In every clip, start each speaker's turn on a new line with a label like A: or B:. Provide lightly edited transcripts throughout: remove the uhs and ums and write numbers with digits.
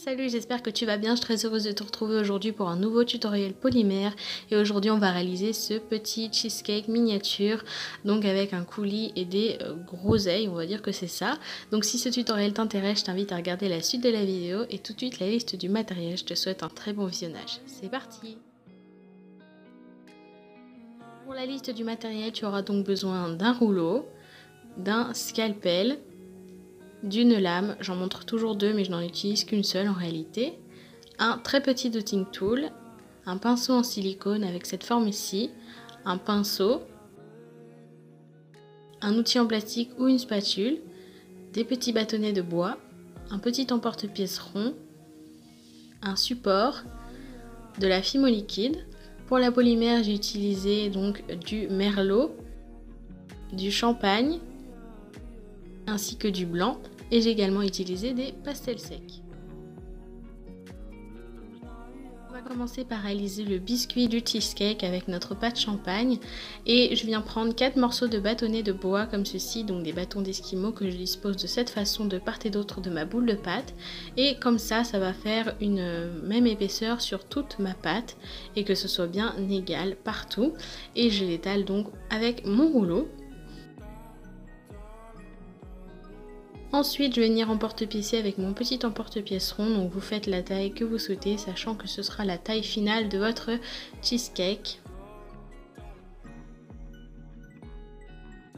A: Salut, j'espère que tu vas bien. Je suis très heureuse de te retrouver aujourd'hui pour un nouveau tutoriel polymère. Et aujourd'hui, on va réaliser ce petit cheesecake miniature, donc avec un coulis et des groseilles, on va dire que c'est ça. Donc si ce tutoriel t'intéresse, je t'invite à regarder la suite de la vidéo et tout de suite la liste du matériel. Je te souhaite un très bon visionnage. C'est parti! Pour la liste du matériel, tu auras donc besoin d'un rouleau, d'un scalpel, d'une lame, j'en montre toujours deux mais je n'en utilise qu'une seule en réalité, un très petit dotting tool, un pinceau en silicone avec cette forme ici, un pinceau, un outil en plastique ou une spatule, des petits bâtonnets de bois, un petit emporte-pièce rond, un support, de la fimo liquide. Pour la polymère, j'ai utilisé donc du merlot, du champagne ainsi que du blanc. Et j'ai également utilisé des pastels secs. On va commencer par réaliser le biscuit du cheesecake avec notre pâte champagne. Et je viens prendre 4 morceaux de bâtonnets de bois comme ceci, donc des bâtons d'esquimau que je dispose de cette façon de part et d'autre de ma boule de pâte. Et comme ça va faire une même épaisseur sur toute ma pâte et que ce soit bien égal partout. Et je l'étale donc avec mon rouleau. Ensuite, je vais venir emporte-piécer avec mon petit emporte-pièce rond, donc vous faites la taille que vous souhaitez, sachant que ce sera la taille finale de votre cheesecake.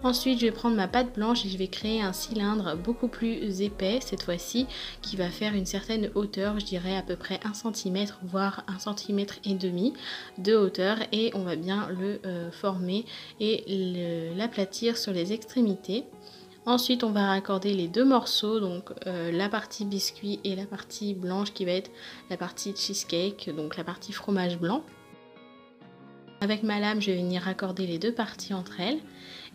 A: Ensuite, je vais prendre ma pâte blanche et je vais créer un cylindre beaucoup plus épais cette fois-ci, qui va faire une certaine hauteur, je dirais à peu près 1 cm, voire 1,5 cm de hauteur, et on va bien le former et l'aplatir sur les extrémités. Ensuite, on va raccorder les deux morceaux, donc la partie biscuit et la partie blanche qui va être la partie cheesecake, donc la partie fromage blanc. Avec ma lame, je vais venir raccorder les deux parties entre elles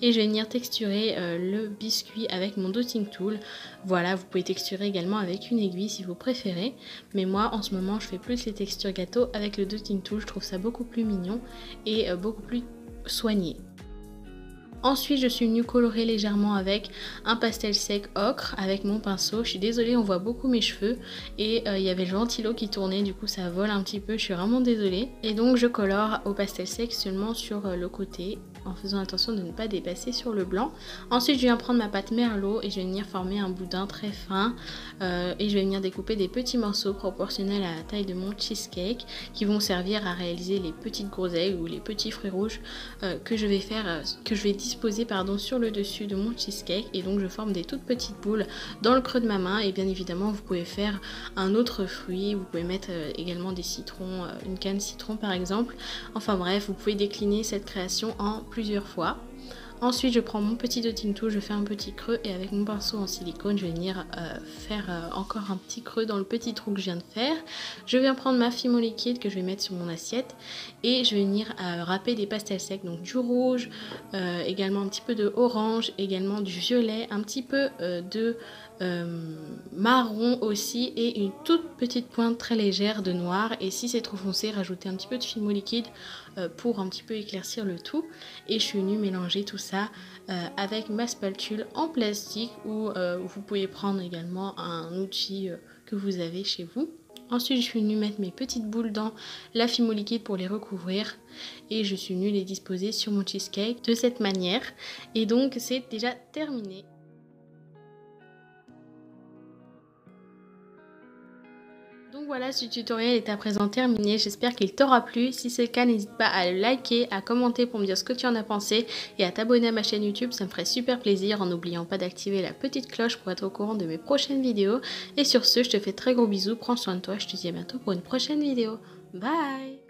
A: et je vais venir texturer le biscuit avec mon dotting tool. Voilà, vous pouvez texturer également avec une aiguille si vous préférez, mais moi en ce moment je fais plus les textures gâteau avec le dotting tool, je trouve ça beaucoup plus mignon et beaucoup plus soigné. Ensuite, je suis venue colorer légèrement avec un pastel sec ocre avec mon pinceau. Je suis désolée, on voit beaucoup mes cheveux et il y avait le ventilo qui tournait, du coup ça vole un petit peu, je suis vraiment désolée. Et donc je colore au pastel sec seulement sur le côté en faisant attention de ne pas dépasser sur le blanc. Ensuite, je viens prendre ma pâte merlot et je vais venir former un boudin très fin et je vais venir découper des petits morceaux proportionnels à la taille de mon cheesecake qui vont servir à réaliser les petites groseilles ou les petits fruits rouges que je vais disposer sur le dessus de mon cheesecake. Et donc je forme des toutes petites boules dans le creux de ma main et bien évidemment vous pouvez faire un autre fruit, vous pouvez mettre également des citrons, une canne citron par exemple. Enfin bref, vous pouvez décliner cette création en plusieurs fois. Ensuite, je prends mon petit dotting tool, je fais un petit creux et avec mon pinceau en silicone, je vais venir faire encore un petit creux dans le petit trou que je viens de faire. Je viens prendre ma fimo liquide que je vais mettre sur mon assiette et je vais venir râper des pastels secs, donc du rouge, également un petit peu de orange, également du violet, un petit peu de marron aussi et une toute petite pointe très légère de noir, et si c'est trop foncé, rajouter un petit peu de fimo liquide pour un petit peu éclaircir le tout. Et je suis venue mélanger tout ça avec ma spatule en plastique ou vous pouvez prendre également un outil que vous avez chez vous. Ensuite, je suis venue mettre mes petites boules dans la fimo liquide pour les recouvrir et je suis venue les disposer sur mon cheesecake de cette manière. Et donc c'est déjà terminé. Donc voilà, ce tutoriel est à présent terminé, j'espère qu'il t'aura plu. Si c'est le cas, n'hésite pas à le liker, à commenter pour me dire ce que tu en as pensé et à t'abonner à ma chaîne YouTube, ça me ferait super plaisir, en n'oubliant pas d'activer la petite cloche pour être au courant de mes prochaines vidéos. Et sur ce, je te fais très gros bisous, prends soin de toi, je te dis à bientôt pour une prochaine vidéo. Bye!